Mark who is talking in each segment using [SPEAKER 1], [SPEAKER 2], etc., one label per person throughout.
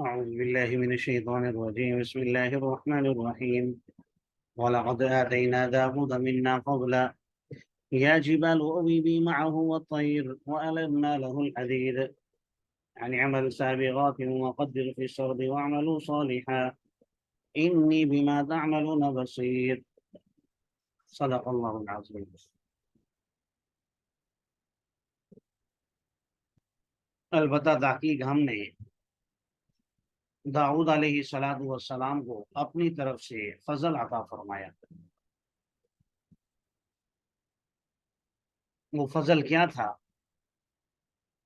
[SPEAKER 1] أعوذ بالله من الشيطان الرجيم بسم الله الرحمن الرحيم ولقد آتينا داود منا فضلا يا جبال أوبي معه والطير وألنا له الحديد يعني اعمل سابغات وقدر في السرد واعملوا صالحا إني بما تعملون بصير صدق الله العظيم. البتہ تحقیق ہم نے داؤد علیہ السلام کو اپنی طرف سے فضل عطا فرمایا۔ وہ فضل کیا تھا؟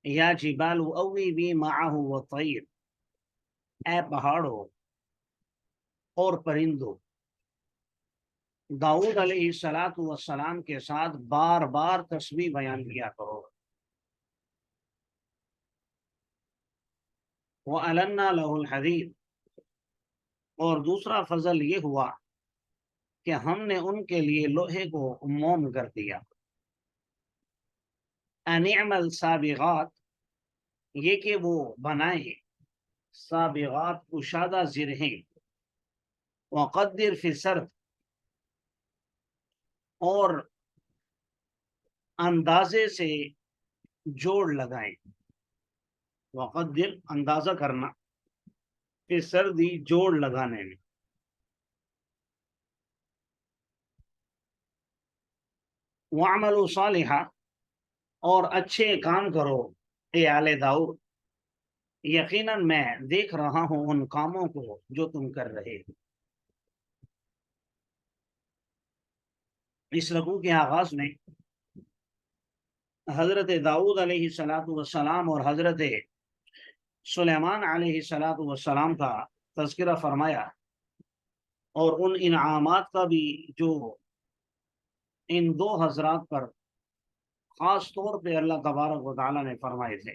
[SPEAKER 1] یا جبال اوی بی معہ والطیر، اے پہاڑوں اور پرندوں داؤد علیہ السلام کے ساتھ بار بار تسبیح بیان کیا کرو۔ وَأَلَنَّا لَهُ الْحَدِيدَ، اور دوسرا فضل یہ ہوا کہ ہم نے ان کے لیے لوہے کو موم کر دیا۔ أَنِ اعْمَلْ سَابِغَاتٍ، یہ کہ وہ بنائیں سابغات کشادہ زرہیں، وقدر فی السرد، اور اندازے سے جوڑ لگائیں، وقدر اندازہ کرنا، فی سردی جوڑ لگانے میں، وعملوا صالحا، اور اچھے کام کرو اے آل داؤد، یقیناً میں دیکھ رہا ہوں ان کاموں کو جو تم کر رہے ہو۔ اس رکوع کے آغاز میں حضرت داؤد علیہ السلام اور حضرت سلیمان علیہ السلام کا تذکرہ فرمایا، اور ان انعامات کا بھی جو ان دو حضرات پر خاص طور پہ اللہ تبارک و تعالیٰ نے فرمائے تھے۔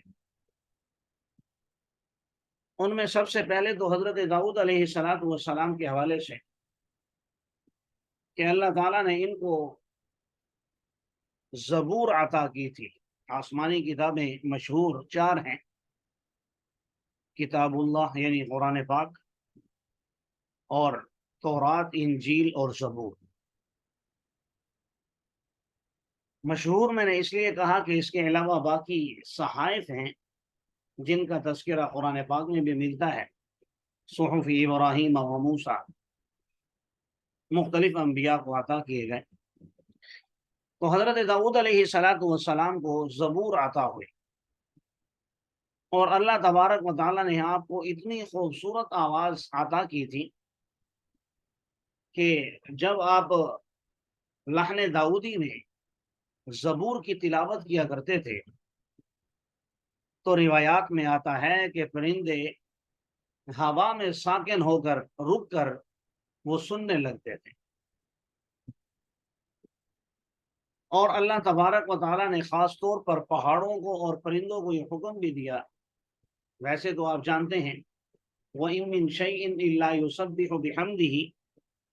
[SPEAKER 1] ان میں سب سے پہلے تو حضرت داؤد علیہ السلام کے حوالے سے کہ اللہ تعالیٰ نے ان کو زبور عطا کی تھی۔ آسمانی کتابیں مشہور چار ہیں، کتاب اللہ یعنی قرآن پاک، اور تورات، انجیل اور زبور۔ مشہور میں نے اس لیے کہا کہ اس کے علاوہ باقی صحائف ہیں جن کا تذکرہ قرآن پاک میں بھی ملتا ہے، صحف ابراہیم و موسیٰ، مختلف انبیاء کو عطا کیے گئے۔ تو حضرت داؤد علیہ السلام کو زبور عطا ہوئے، اور اللہ تبارک و تعالیٰ نے آپ کو اتنی خوبصورت آواز عطا کی تھی کہ جب آپ لحن داؤدی میں زبور کی تلاوت کیا کرتے تھے تو روایات میں آتا ہے کہ پرندے ہوا میں ساکن ہو کر رک کر وہ سننے لگتے تھے، اور اللہ تبارک و تعالیٰ نے خاص طور پر پہاڑوں کو اور پرندوں کو یہ حکم بھی دیا۔ ویسے تو آپ جانتے ہیں وَإِن مِّن شَيْءٍ إِلَّا يُسَبِّحُ بِحَمْدِهِ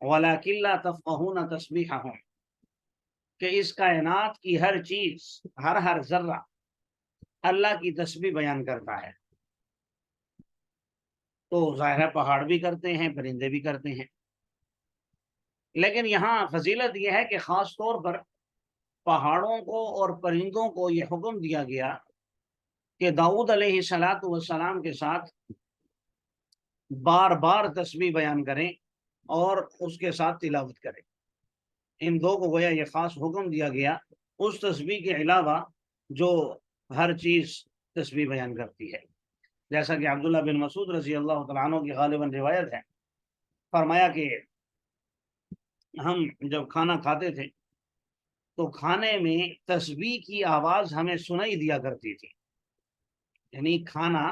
[SPEAKER 1] وَلَٰكِن لَّا تَفْقَهُونَ تَسْبِيحَهُمْ، کہ اس کائنات کی ہر چیز، ہر ذرہ اللہ کی تسبیح بیان کرتا ہے۔ تو ظاہر ہے پہاڑ بھی کرتے ہیں، پرندے بھی کرتے ہیں، لیکن یہاں فضیلت یہ ہے کہ خاص طور پر پہاڑوں کو اور پرندوں کو یہ حکم دیا گیا کہ داؤد علیہ السلام کے ساتھ بار بار تسبیح بیان کریں اور اس کے ساتھ تلاوت کریں۔ ان دو کو گویا یہ خاص حکم دیا گیا، اس تسبیح کے علاوہ جو ہر چیز تسبیح بیان کرتی ہے۔ جیسا کہ عبداللہ بن مسعود رضی اللہ تعالیٰ عنہ کی غالباً روایت ہے، فرمایا کہ ہم جب کھانا کھاتے تھے تو کھانے میں تسبیح کی آواز ہمیں سنائی دیا کرتی تھی، یعنی کھانا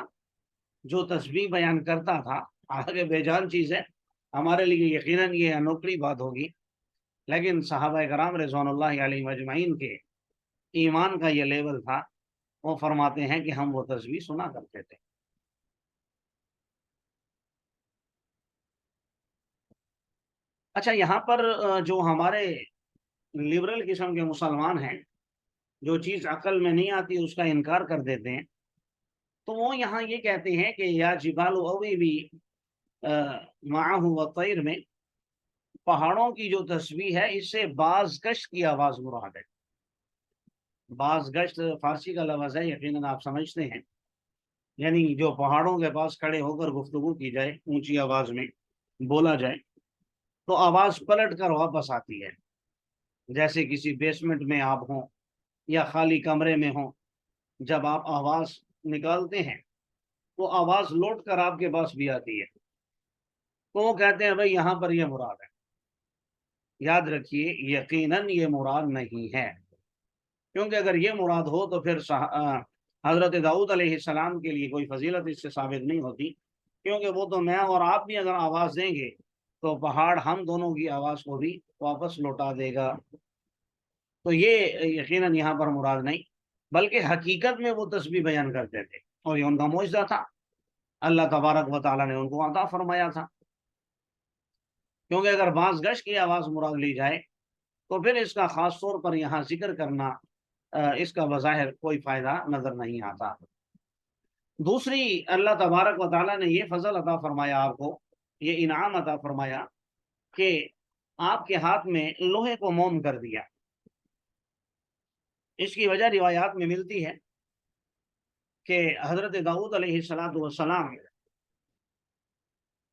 [SPEAKER 1] جو تسبیح بیان کرتا تھا، آگے بے جان چیز ہے، ہمارے لیے یقیناً یہ انوکھی بات ہوگی، لیکن صحابہ کرام رضوان اللہ علیہم اجمعین کے ایمان کا یہ لیول تھا، وہ فرماتے ہیں کہ ہم وہ تسبیح سنا کرتے تھے۔ اچھا، یہاں پر جو ہمارے لبرل قسم کے مسلمان ہیں، جو چیز عقل میں نہیں آتی اس کا انکار کر دیتے ہیں، تو وہ یہاں یہ کہتے ہیں کہ یا جبال اوی بھی معه والطیر میں پہاڑوں کی جو تسبیح ہے اس سے باز گشت کی آواز مراد ہے۔ باز گشت فارسی کا لفظ ہے، یقیناً آپ سمجھتے ہیں، یعنی جو پہاڑوں کے پاس کھڑے ہو کر گفتگو کی جائے، اونچی آواز میں بولا جائے تو آواز پلٹ کر واپس آتی ہے، جیسے کسی بیسمنٹ میں آپ ہوں یا خالی کمرے میں ہوں، جب آپ آواز نکالتے ہیں تو آواز لوٹ کر آپ کے پاس بھی آتی ہے۔ تو وہ کہتے ہیں بھائی یہاں پر یہ مراد ہے۔ یاد رکھیے یقیناً یہ مراد نہیں ہے، کیونکہ اگر یہ مراد ہو تو پھر حضرت داؤد علیہ السلام کے لیے کوئی فضیلت اس سے ثابت نہیں ہوتی، کیونکہ وہ تو میں اور آپ بھی اگر آواز دیں گے تو پہاڑ ہم دونوں کی آواز کو بھی واپس لوٹا دے گا۔ تو یہ یقیناً یہاں پر مراد نہیں، بلکہ حقیقت میں وہ تسبیح بیان کرتے تھے اور یہ ان کا معجزہ تھا، اللہ تبارک و تعالیٰ نے ان کو عطا فرمایا تھا۔ کیونکہ اگر بانس گش کی آواز مراد لی جائے تو پھر اس کا خاص طور پر یہاں ذکر کرنا اس کا بظاہر کوئی فائدہ نظر نہیں آتا۔ دوسری، اللہ تبارک و تعالیٰ نے یہ فضل عطا فرمایا، آپ کو یہ انعام عطا فرمایا کہ آپ کے ہاتھ میں لوہے کو موم کر دیا۔ اس کی وجہ روایات میں ملتی ہے کہ حضرت داؤد علیہ السلام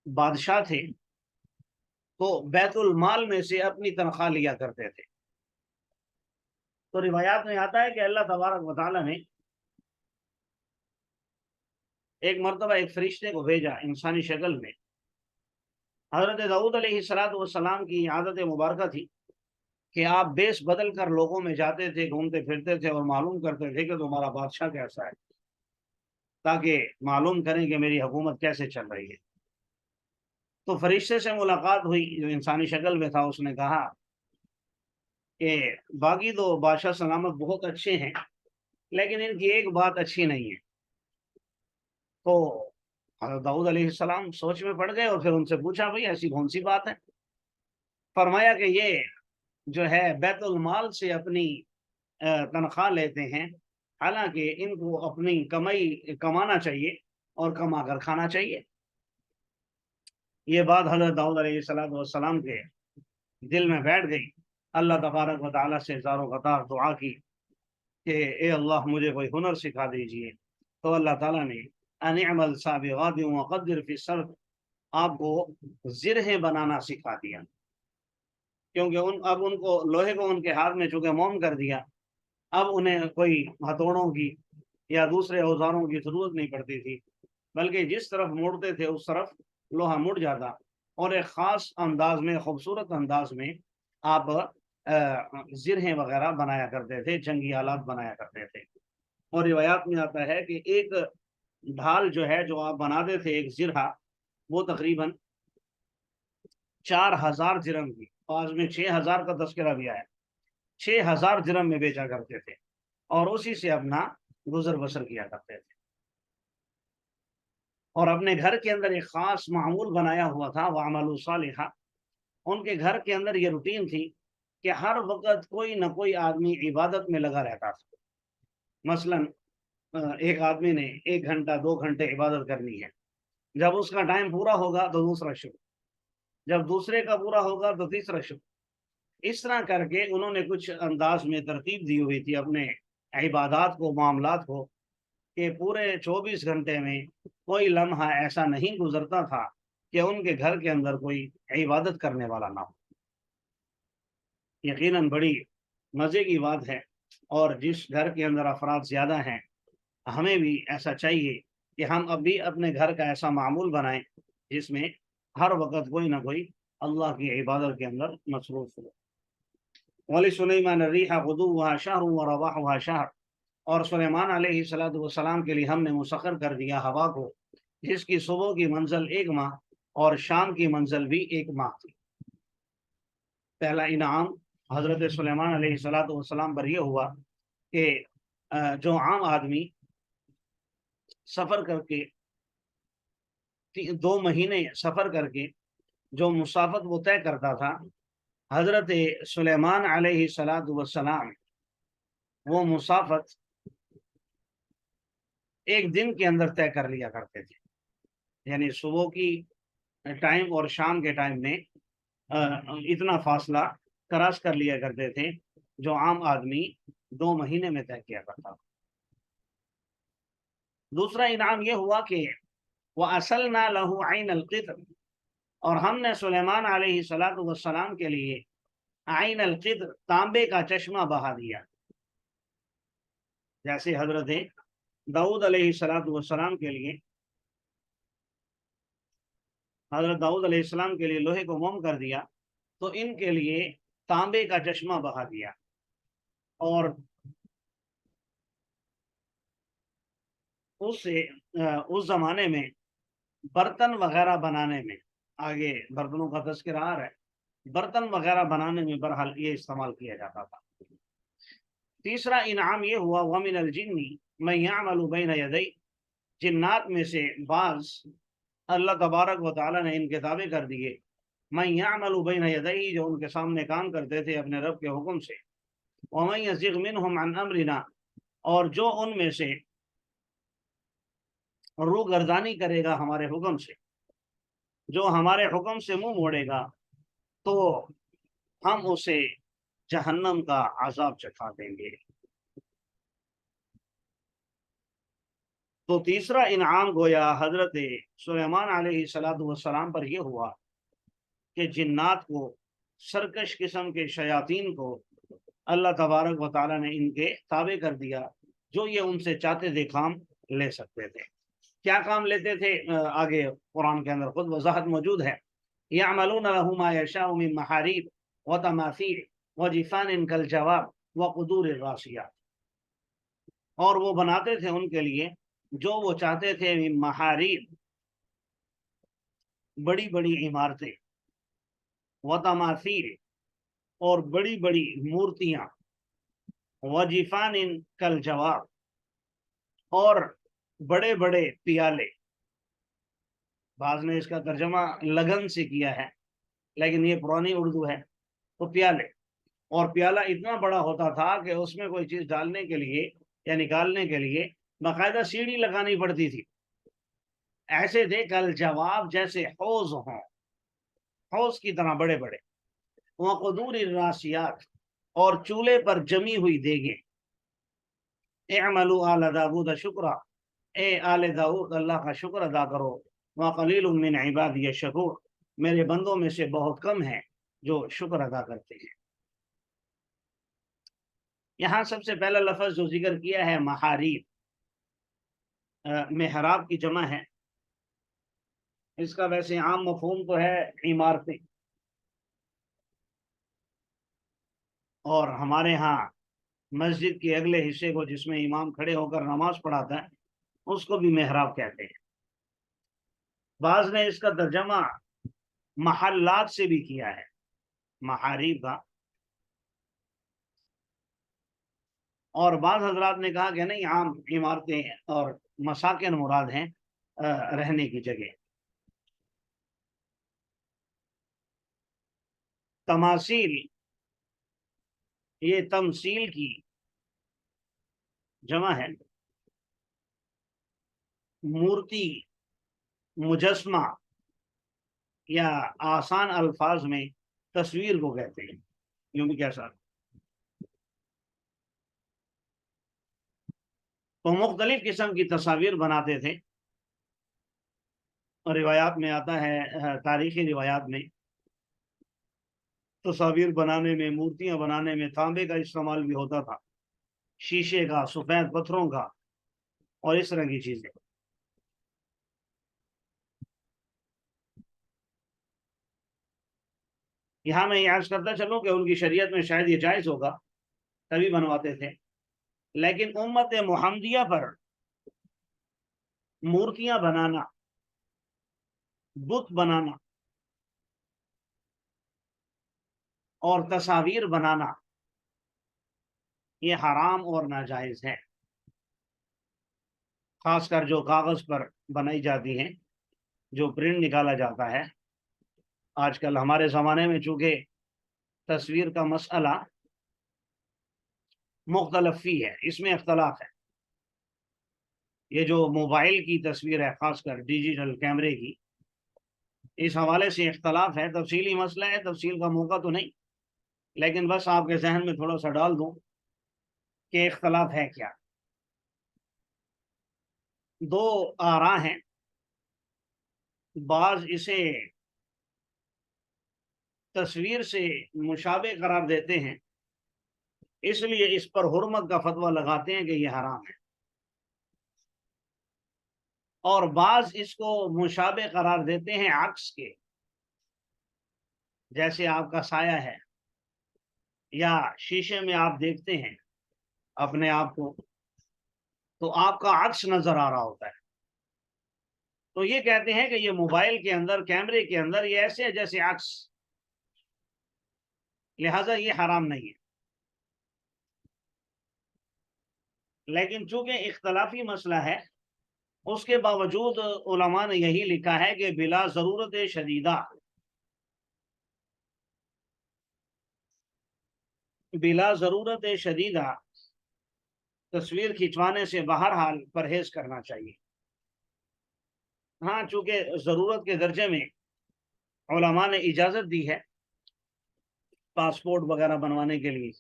[SPEAKER 1] بادشاہ تھے تو بیت المال میں سے اپنی تنخواہ لیا کرتے تھے۔ تو روایات میں آتا ہے کہ اللہ تبارک و تعالیٰ نے ایک مرتبہ ایک فرشتے کو بھیجا انسانی شکل میں۔ حضرت داؤد علیہ السلام کی عادت مبارکہ تھی کہ آپ بیس بدل کر لوگوں میں جاتے تھے، گھومتے پھرتے تھے اور معلوم کرتے تھے کہ تمہارا بادشاہ کیسا ہے، تاکہ معلوم کریں کہ میری حکومت کیسے چل رہی ہے۔ تو فرشتے سے ملاقات ہوئی جو انسانی شکل میں تھا، اس نے کہا کہ باقی تو بادشاہ سلامت بہت اچھے ہیں، لیکن ان کی ایک بات اچھی نہیں ہے۔ تو حضرت داؤد علیہ السلام سوچ میں پڑ گئے اور پھر ان سے پوچھا بھائی ایسی کون سی بات ہے؟ فرمایا کہ یہ جو ہے بیت المال سے اپنی تنخواہ لیتے ہیں، حالانکہ ان کو اپنی کمائی کمانا چاہیے اور کما کر کھانا چاہیے۔ یہ بات حضرت داؤد علیہ السلام کے دل میں بیٹھ گئی۔ اللہ تبارک و تعالیٰ سے زار و قطار دعا کی کہ اے اللہ مجھے کوئی ہنر سکھا دیجئے، تو اللہ تعالیٰ نے ان اعمل سابغات وقدر فی السرد آپ کو زرہیں بنانا سکھا دیا، کیونکہ اب ان کو لوہے کو ان کے ہاتھ میں چونکہ موم کر دیا، اب انہیں کوئی ہتھوڑوں کی یا دوسرے اوزاروں کی ضرورت نہیں پڑتی تھی، بلکہ جس طرف موڑتے تھے اس طرف لوہا مڑ جاتا، اور ایک خاص انداز میں، خوبصورت انداز میں آپ زرہیں وغیرہ بنایا کرتے تھے، جنگی آلات بنایا کرتے تھے۔ اور روایات میں آتا ہے کہ ایک ڈھال جو ہے جو آپ بناتے تھے، ایک زرہ، وہ تقریباً 4000 درہم کی، بعض میں 6000 کا تذکرہ بھی آیا، 6000 درہم میں بیچا کرتے تھے اور اسی سے اپنا گزر بسر کیا کرتے تھے۔ اور اپنے گھر کے اندر ایک خاص معمول بنایا ہوا تھا، وَعَمَلُوا صَالِحًا، ان کے گھر کے اندر یہ روٹین تھی کہ ہر وقت کوئی نہ کوئی آدمی عبادت میں لگا رہتا تھا۔ مثلاً ایک آدمی نے 1 گھنٹہ 2 گھنٹے عبادت کرنی ہے، جب اس کا ٹائم پورا ہوگا تو دوسرا شروع، جب دوسرے کا پورا ہوگا تو تیسرا شروع۔ اس طرح کر کے انہوں نے کچھ انداز میں ترتیب دی ہوئی تھی اپنے عبادات کو، معاملات کو، کہ پورے 24 گھنٹے میں کوئی لمحہ ایسا نہیں گزرتا تھا کہ ان کے گھر کے اندر کوئی عبادت کرنے والا نہ ہو۔ یقیناً بڑی مزے کی بات ہے، اور جس گھر کے اندر افراد زیادہ ہیں ہمیں بھی ایسا چاہیے کہ ہم اب بھی اپنے گھر کا ایسا معمول بنائیں جس میں ہر وقت کوئی نہ کوئی اللہ کی عبادت کے اندر مصروف ہو۔ وَلِسُلَيْمَانَ الرِّيحَ غُدُوُّهَا شَهْرٌ وَرَوَاحُهَا شَهْرٌ، اور سلیمان علیہ السلام کے لیے ہم نے مسخر کر دیا ہوا کو، جس کی صبح کی منزل 1 ماہ اور شام کی منزل بھی 1 ماہ تھی۔ پہلا انعام حضرت سلیمان علیہ السلام پر یہ ہوا کہ جو عام آدمی سفر کر کے 2 مہینے سفر کر کے جو مسافت وہ طے کرتا تھا، حضرت سلیمان علیہ السلام وہ مسافت ایک دن کے اندر طے کر لیا کرتے تھے، یعنی صبح کی ٹائم اور شام کے ٹائم میں اتنا فاصلہ کراس کر لیا کرتے تھے جو عام آدمی 2 مہینے میں طے کیا کرتا تھا۔ دوسرا انعام یہ ہوا کہ وَأَصَلْنَا لَهُ عَيْنَ الْقِطْرِ، اور ہم نے سلیمان علیہ السلام کے لیے عین القطر تانبے کا چشمہ بہا دیا، جیسے حضرت داؤد علیہ السلام کے لیے حضرت داؤد علیہ السلام کے لیے لوہے کو موم کر دیا، تو ان کے لیے تانبے کا چشمہ بہا دیا۔ اور اس زمانے میں برتن وغیرہ بنانے میں، آگے برتنوں کا تذکرہ آ رہا ہے، برتن وغیرہ بنانے میں بہرحال یہ استعمال کیا جاتا تھا۔ تیسرا انعام یہ ہوا وَمِنَ الْجِنِّ مَن يَعْمَلُ بَيْنَ يَدَيْهِ، جنات میں سے بعض اللہ تبارک و تعالیٰ نے ان کے تابع کر دیے، مَن يَعْمَلُ بَيْنَ يَدَيْهِ، جو ان کے سامنے کام کرتے تھے اپنے رب کے حکم سے، وَمَن يَزِغْ مِنْهُمْ عَنْ أَمْرِنَا، اور جو ان میں سے روگردانی کرے گا ہمارے حکم سے، جو ہمارے حکم سے منہ موڑے گا، تو ہم اسے جہنم کا عذاب چکھا دیں گے۔ تو تیسرا انعام گویا حضرت سلیمان علیہ السلام پر یہ ہوا کہ جنات کو، سرکش قسم کے شیاطین کو اللہ تبارک و تعالیٰ نے ان کے تابع کر دیا، جو یہ ان سے چاہتے تھے کام لے سکتے تھے۔ کیا کام لیتے تھے آگے قرآن کے اندر خود وضاحت موجود ہے، یعملون له ما یشاء من محاریب وتماثیل وجفان کالجواب وقدور الراسیات، اور وہ بناتے تھے ان کے لیے جو وہ چاہتے تھے، من محاریب، بڑی بڑی عمارتیں، وتماثیل، اور بڑی بڑی مورتیاں، وجفان کالجواب، اور بڑے بڑے پیالے۔ بعض نے اس کا ترجمہ لگن سے کیا ہے، لیکن یہ پرانی اردو ہے، تو پیالے، اور پیالہ اتنا بڑا ہوتا تھا کہ اس میں کوئی چیز ڈالنے کے لیے یا نکالنے کے لیے باقاعدہ سیڑھی لگانی پڑتی تھی۔ ایسے تھے کل جواب، جیسے حوض ہوں، حوض کی طرح بڑے بڑے، وقدور الراسیات، اور چولہے پر جمی ہوئی دیگیں۔ اعملوا آل داود شکرا، اے آل داؤد اللہ کا شکر ادا کرو، وقلیل من عبادی الشکور، میرے بندوں میں سے بہت کم ہیں جو شکر ادا کرتے ہیں۔ یہاں سب سے پہلا لفظ جو ذکر کیا ہے محاریب، محراب کی جمع ہے، اس کا ویسے عام مفہوم تو ہے عمارتیں، اور ہمارے ہاں مسجد کے اگلے حصے کو جس میں امام کھڑے ہو کر نماز پڑھاتا ہے اس کو بھی محراب کہتے ہیں۔ بعض نے اس کا ترجمہ محلات سے بھی کیا ہے، محاریب کا، اور بعض حضرات نے کہا کہ نہیں، عام عمارتیں اور مساکن مراد ہیں، رہنے کی جگہ۔ تماثیل، یہ تمثیل کی جمع ہے، مورتی، مجسمہ، یا آسان الفاظ میں تصویر کو کہتے ہیں، یوں بھی کہہ سکتے۔ تو مختلف قسم کی تصاویر بناتے تھے، اور روایات میں آتا ہے، تاریخی روایات میں، تصاویر بنانے میں، مورتیاں بنانے میں تانبے کا استعمال بھی ہوتا تھا، شیشے کا، سفید پتھروں کا، اور اس طرح کی چیزیں۔ یہاں میں یہ عرض کرتا چلوں کہ ان کی شریعت میں شاید یہ جائز ہوگا، تبھی بنواتے تھے، لیکن امت محمدیہ پر مورتیاں بنانا، بت بنانا، اور تصاویر بنانا، یہ حرام اور ناجائز ہے، خاص کر جو کاغذ پر بنائی جاتی ہیں، جو پرنٹ نکالا جاتا ہے۔ آج کل ہمارے زمانے میں چونکہ تصویر کا مسئلہ مختلف فی ہے، اس میں اختلاف ہے، یہ جو موبائل کی تصویر ہے خاص کر ڈیجیٹل کیمرے کی، اس حوالے سے اختلاف ہے، تفصیلی مسئلہ ہے، تفصیل کا موقع تو نہیں، لیکن بس آپ کے ذہن میں تھوڑا سا ڈال دوں کہ اختلاف ہے کیا۔ دو آراء ہیں، بعض اسے تصویر سے مشابہ قرار دیتے ہیں، اس لیے اس پر حرمت کا فتویٰ لگاتے ہیں کہ یہ حرام ہے، اور بعض اس کو مشابہ قرار دیتے ہیں عکس کے، جیسے آپ کا سایہ ہے یا شیشے میں آپ دیکھتے ہیں اپنے آپ کو تو آپ کا عکس نظر آ رہا ہوتا ہے، تو یہ کہتے ہیں کہ یہ موبائل کے اندر، کیمرے کے اندر یہ ایسے ہے جیسے عکس، لہذا یہ حرام نہیں ہے۔ لیکن چونکہ اختلافی مسئلہ ہے، اس کے باوجود علماء نے یہی لکھا ہے کہ بلا ضرورت شدیدہ، بلا ضرورت شدیدہ تصویر کھنچوانے سے بہرحال پرہیز کرنا چاہیے۔ ہاں، چونکہ ضرورت کے درجے میں علماء نے اجازت دی ہے پاسپورٹ وغیرہ بنوانے کے لیے،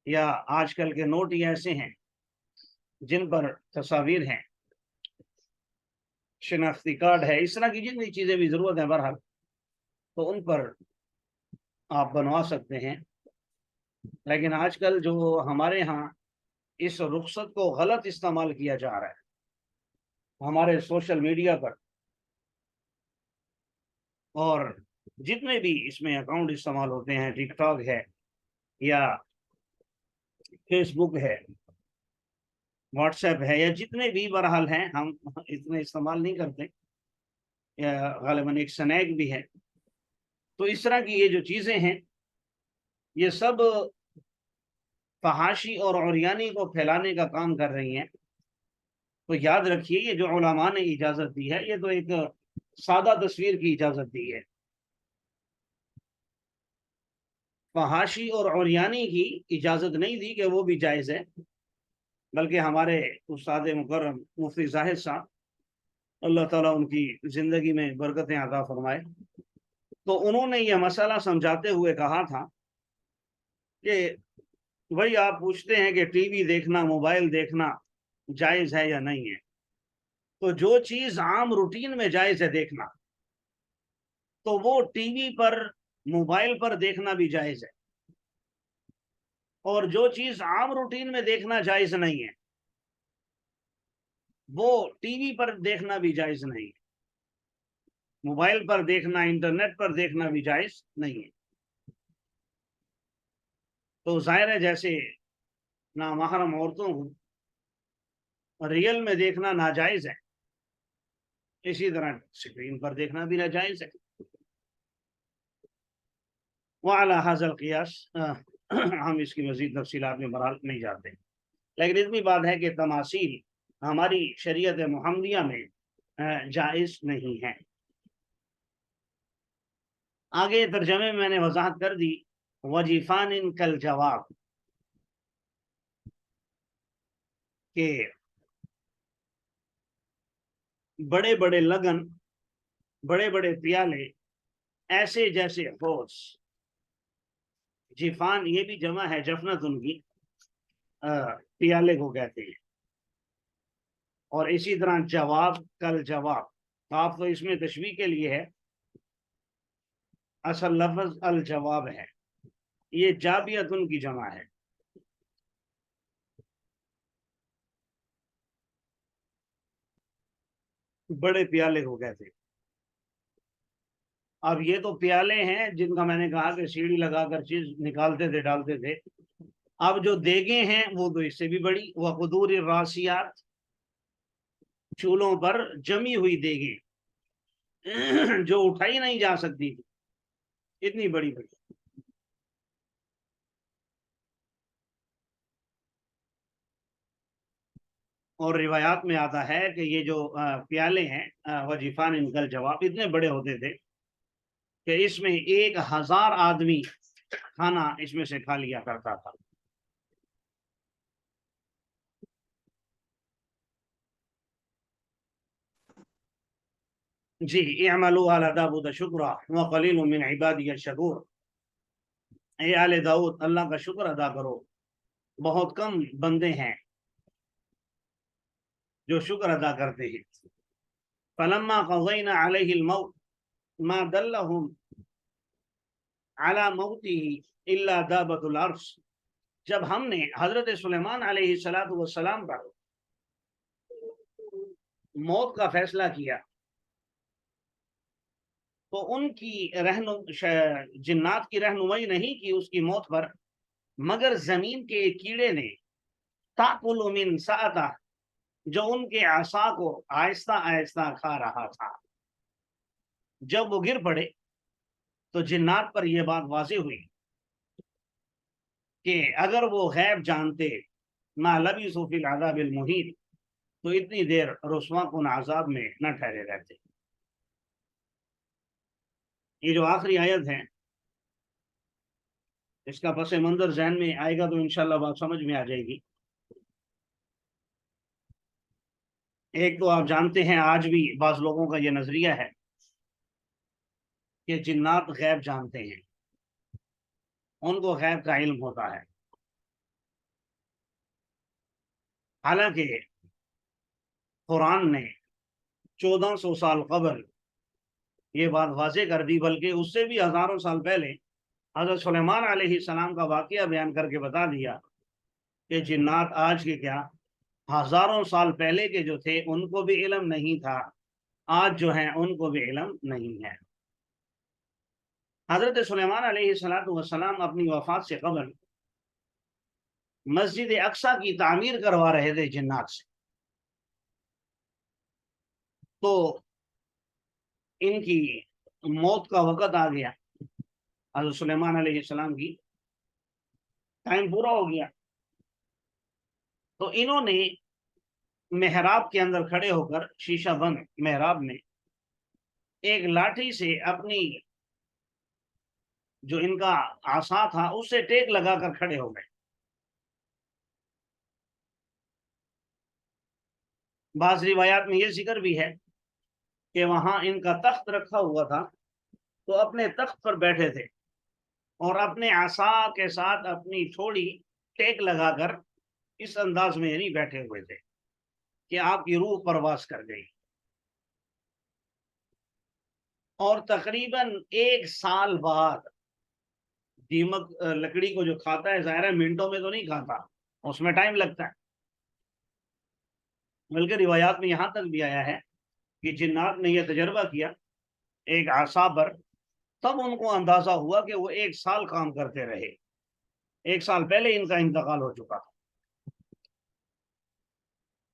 [SPEAKER 1] یا آج کل کے نوٹ ہی ایسے ہیں جن پر تصاویر ہیں، شناختی کارڈ ہے، اس طرح کی جتنی چیزیں بھی ضرورت ہے بہرحال تو ان پر آپ بنوا سکتے ہیں۔ لیکن آج کل جو ہمارے ہاں اس رخصت کو غلط استعمال کیا جا رہا ہے ہمارے سوشل میڈیا پر، اور جتنے بھی اس میں اکاؤنٹ استعمال ہوتے ہیں، ٹک ٹاک ہے یا فیس بک ہے، واٹس ایپ ہے، یا جتنے بھی بہرحال ہیں، ہم اتنے استعمال نہیں کرتے، یا غالباً ایک سنیک بھی ہے، تو اس طرح کی یہ جو چیزیں ہیں یہ سب فحاشی اور عریانی کو پھیلانے کا کام کر رہی ہیں۔ تو یاد رکھیے، یہ جو علماء نے اجازت دی ہے یہ تو ایک سادہ تصویر کی اجازت دی ہے، فحاشی اور عریانی کی اجازت نہیں دی کہ وہ بھی جائز ہے، بلکہ ہمارے استاد مکرم مفتی زاہد صاحب، اللہ تعالیٰ ان کی زندگی میں برکتیں عطا فرمائے، تو انہوں نے یہ مسئلہ سمجھاتے ہوئے کہا تھا کہ بھائی آپ پوچھتے ہیں کہ ٹی وی دیکھنا، موبائل دیکھنا جائز ہے یا نہیں ہے، تو جو چیز عام روٹین میں جائز ہے دیکھنا، تو وہ ٹی وی پر، موبائل پر دیکھنا بھی جائز ہے، اور جو چیز عام روٹین میں دیکھنا جائز نہیں ہے وہ ٹی وی پر دیکھنا بھی جائز نہیں ہے، موبائل پر دیکھنا، انٹرنیٹ پر دیکھنا بھی جائز نہیں ہے۔ تو ظاہر ہے جیسے نامحرم عورتوں کو ریئل میں دیکھنا ناجائز ہے، اسی طرح اسکرین پر دیکھنا بھی ناجائز ہے۔ وعلی هذا القیاس ہم اس کی مزید تفصیلات میں بہرحال نہیں جاتے، لیکن اتنی بات ہے کہ تماثیل ہماری شریعت محمدیہ میں جائز نہیں ہے۔ آگے ترجمے میں میں نے وضاحت کر دی، وجیفان کل جواب، کہ بڑے بڑے لگن، بڑے بڑے پیالے ایسے جیسے حوض، جیفان یہ بھی جمع ہے جفنت ان کی، پیالے کو کہتے ہیں، اور اسی طرح جواب کل جواب، آپ تو اس میں تشبیہ کے لیے ہے، اصل لفظ الجواب ہے، یہ جابیت ان کی جمع ہے، بڑے پیالے کو کہتے ہیں۔ اب یہ تو پیالے ہیں جن کا میں نے کہا کہ سیڑھی لگا کر چیز نکالتے تھے، ڈالتے تھے، اب جو دیگیں ہیں وہ تو اس سے بھی بڑی، وقدور الراسیات، چولہوں پر جمی ہوئی دیگیں جو اٹھائی نہیں جا سکتی تھی، اتنی بڑی بڑی۔ اور روایات میں آتا ہے کہ یہ جو پیالے ہیں، وجیفان انکل جواب، اتنے بڑے ہوتے تھے کہ اس میں 1000 آدمی کھانا اس میں سے کھا لیا کرتا تھا۔ جی اعملوا آل داؤد شکرا وقلیل من عبادی الشکور، اے آل داؤد اللہ کا شکر ادا کرو، بہت کم بندے ہیں جو شکر ادا کرتے ہیں۔ فلما قضینا علیہ الموت ما دلہم علی موته الا دابۃ الارض، جب ہم نے حضرت سلیمان علیہ السلام پر موت کا فیصلہ کیا تو ان کی جنات کی رہنمائی نہیں کی اس کی موت پر، مگر زمین کے کیڑے نے تاکل من سأتہ، جو ان کے عصا کو آہستہ آہستہ کھا رہا تھا۔ جب وہ گر پڑے تو جنات پر یہ بات واضح ہوئی کہ اگر وہ غیب جانتے ما لبثوا فی العذاب المہین، تو اتنی دیر رسوا کن عذاب میں نہ ٹھہرے رہتے۔ یہ جو آخری آیت ہے اس کا پس منظر ذہن میں آئے گا تو انشاءاللہ بات سمجھ میں آ جائے گی۔ ایک تو آپ جانتے ہیں آج بھی بعض لوگوں کا یہ نظریہ ہے کہ جنات غیب جانتے ہیں، ان کو غیب کا علم ہوتا ہے، حالانکہ قرآن نے 1400 سال قبل یہ بات واضح کر دی، بلکہ اس سے بھی ہزاروں سال پہلے حضرت سلیمان علیہ السلام کا واقعہ بیان کر کے بتا دیا کہ جنات آج کے کیا ہزاروں سال پہلے کے جو تھے ان کو بھی علم نہیں تھا، آج جو ہیں ان کو بھی علم نہیں ہے۔ حضرت سلیمان علیہ السلام اپنی وفات سے قبل مسجد اقصی کی تعمیر کروا رہے تھے جنات سے، تو ان کی موت کا وقت آ گیا، حضرت سلیمان علیہ السلام کی ٹائم پورا ہو گیا، تو انہوں نے محراب کے اندر کھڑے ہو کر شیشہ بند محراب میں ایک لاٹھی سے اپنی جو ان کا عصا تھا اس سے ٹیک لگا کر کھڑے ہو گئے۔ بعض روایات میں یہ ذکر بھی ہے کہ وہاں ان کا تخت رکھا ہوا تھا، تو اپنے تخت پر بیٹھے تھے اور اپنے عصا کے ساتھ اپنی تھوڑی ٹیک لگا کر اس انداز میں یعنی بیٹھے ہوئے تھے کہ آپ کی روح پرواز کر گئی۔ اور تقریباً 1 سال بعد دیمک لکڑی کو جو کھاتا ہے ظاہر ہے منٹوں میں تو نہیں کھاتا، اس میں ٹائم لگتا ہے، بلکہ روایات میں یہاں تک بھی آیا ہے کہ جنات نے یہ تجربہ کیا ایک عصا پر، تب ان کو اندازہ ہوا کہ وہ 1 سال کام کرتے رہے، 1 سال پہلے ان کا انتقال ہو چکا تھا۔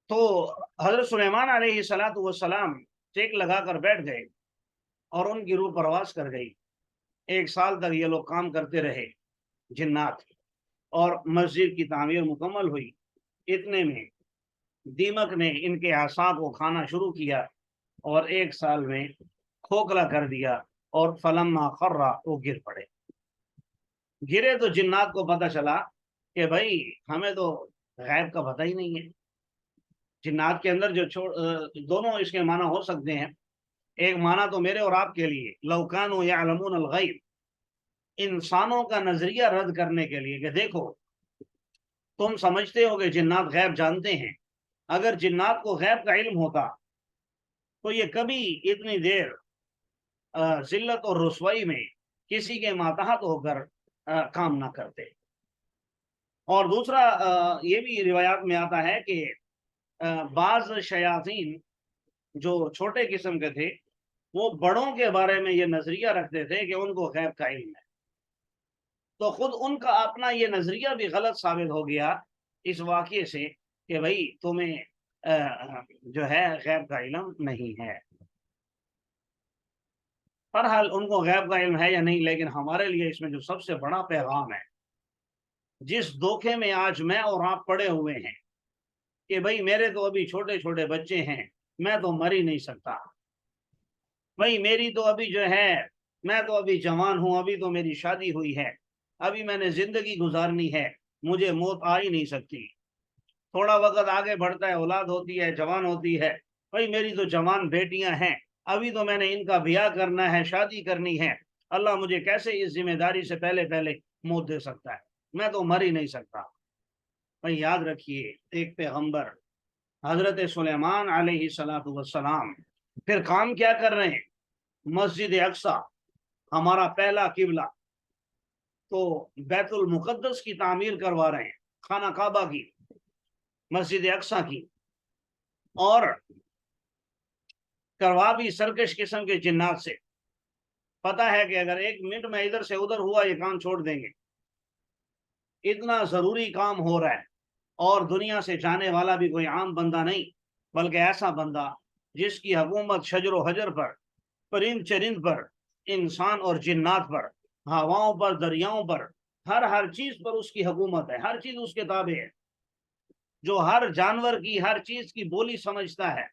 [SPEAKER 1] تو حضرت سلیمان علیہ السلام ٹیک لگا کر بیٹھ گئے اور ان کی روح پرواز کر گئی۔ 1 سال تک یہ لوگ کام کرتے رہے جنات، اور مسجد کی تعمیر مکمل ہوئی۔ اتنے میں دیمک نے ان کے اعصاب کو کھانا شروع کیا اور 1 سال میں کھوکھلا کر دیا، اور فلما خرّ وہ گر پڑے۔ گرے تو جنات کو پتہ چلا کہ بھائی ہمیں تو غیب کا پتہ ہی نہیں ہے۔ جنات کے اندر جو دونوں اس کے معنی ہو سکتے ہیں، ایک معنی تو میرے اور آپ کے لیے لو کانوا یعلمون الغیب، انسانوں کا نظریہ رد کرنے کے لیے کہ دیکھو تم سمجھتے ہو کہ جنات غیب جانتے ہیں، اگر جنات کو غیب کا علم ہوتا تو یہ کبھی اتنی دیر ذلت اور رسوائی میں کسی کے ماتحت ہو کر کام نہ کرتے۔ اور دوسرا یہ بھی روایات میں آتا ہے کہ بعض شیاطین جو چھوٹے قسم کے تھے وہ بڑوں کے بارے میں یہ نظریہ رکھتے تھے کہ ان کو غیب کا علم ہے، تو خود ان کا اپنا یہ نظریہ بھی غلط ثابت ہو گیا اس واقعے سے کہ بھائی تمہیں جو ہے غیب کا علم نہیں ہے۔ بہرحال ان کو غیب کا علم ہے یا نہیں، لیکن ہمارے لیے اس میں جو سب سے بڑا پیغام ہے، جس دھوکے میں آج میں اور آپ پڑے ہوئے ہیں کہ بھائی میرے تو ابھی چھوٹے چھوٹے بچے ہیں، میں تو مر ہی نہیں سکتا، بھائی میری تو ابھی جو ہے میں تو ابھی جوان ہوں، ابھی تو میری شادی ہوئی ہے، ابھی میں نے زندگی گزارنی ہے، مجھے موت آ ہی نہیں سکتی، تھوڑا وقت آگے بڑھتا ہے اولاد ہوتی ہے جوان ہوتی ہے، بھائی میری تو جوان بیٹیاں ہیں، ابھی تو میں نے ان کا بیاہ کرنا ہے، شادی کرنی ہے، اللہ مجھے کیسے اس ذمہ داری سے پہلے پہلے موت دے سکتا ہے؟ میں تو مر ہی نہیں سکتا۔ بھائی یاد رکھیے، ایک پیغمبر حضرت سلیمان علیہ الصلوۃ والسلام پھر کام کیا کر رہے ہیں؟ مسجد اقصی ہمارا پہلا قبلہ، تو بیت المقدس کی تعمیر کروا رہے ہیں، خانہ کعبہ کی، مسجد اقصی کی، اور کروا بھی سرکش قسم کے جنات سے۔ پتا ہے کہ اگر 1 منٹ میں ادھر سے ادھر ہوا یہ کام چھوڑ دیں گے، اتنا ضروری کام ہو رہا ہے۔ اور دنیا سے جانے والا بھی کوئی عام بندہ نہیں، بلکہ ایسا بندہ جس کی حکومت شجر و حجر پر، پرند چرند پر، انسان اور جنات پر، ہواؤں پر، دریاؤں پر، ہر چیز پر اس کی حکومت ہے، ہر چیز اس کے تابع ہے، جو ہر جانور کی، ہر چیز کی بولی سمجھتا ہے۔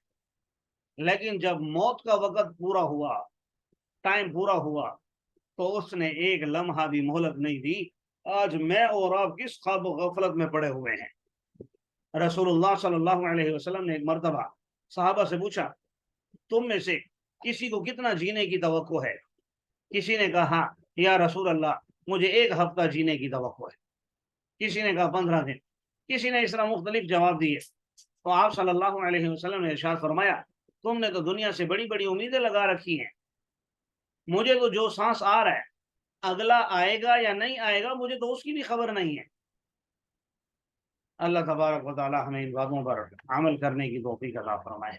[SPEAKER 1] لیکن جب موت کا وقت پورا ہوا، ٹائم پورا ہوا، تو اس نے ایک لمحہ بھی مہلت نہیں دی۔ آج میں اور آپ کس خواب و غفلت میں پڑے ہوئے ہیں۔ رسول اللہ صلی اللہ علیہ وسلم نے ایک مرتبہ صحابہ سے پوچھا، تم میں سے کسی کو کتنا جینے کی توقع ہے؟ کسی نے کہا یا رسول اللہ مجھے 1 ہفتہ جینے کی توقع ہے، کسی نے کہا 15 دن، کسی نے اس طرح مختلف جواب دیے۔ تو آپ صلی اللہ علیہ وسلم نے ارشاد فرمایا، تم نے تو دنیا سے بڑی بڑی امیدیں لگا رکھی ہیں، مجھے تو جو سانس آ رہا ہے اگلا آئے گا یا نہیں آئے گا مجھے تو اس کی بھی خبر نہیں ہے۔ اللہ تبارک و تعالی ہمیں ان باتوں پر عمل کرنے کی توفیق عطا فرمائے۔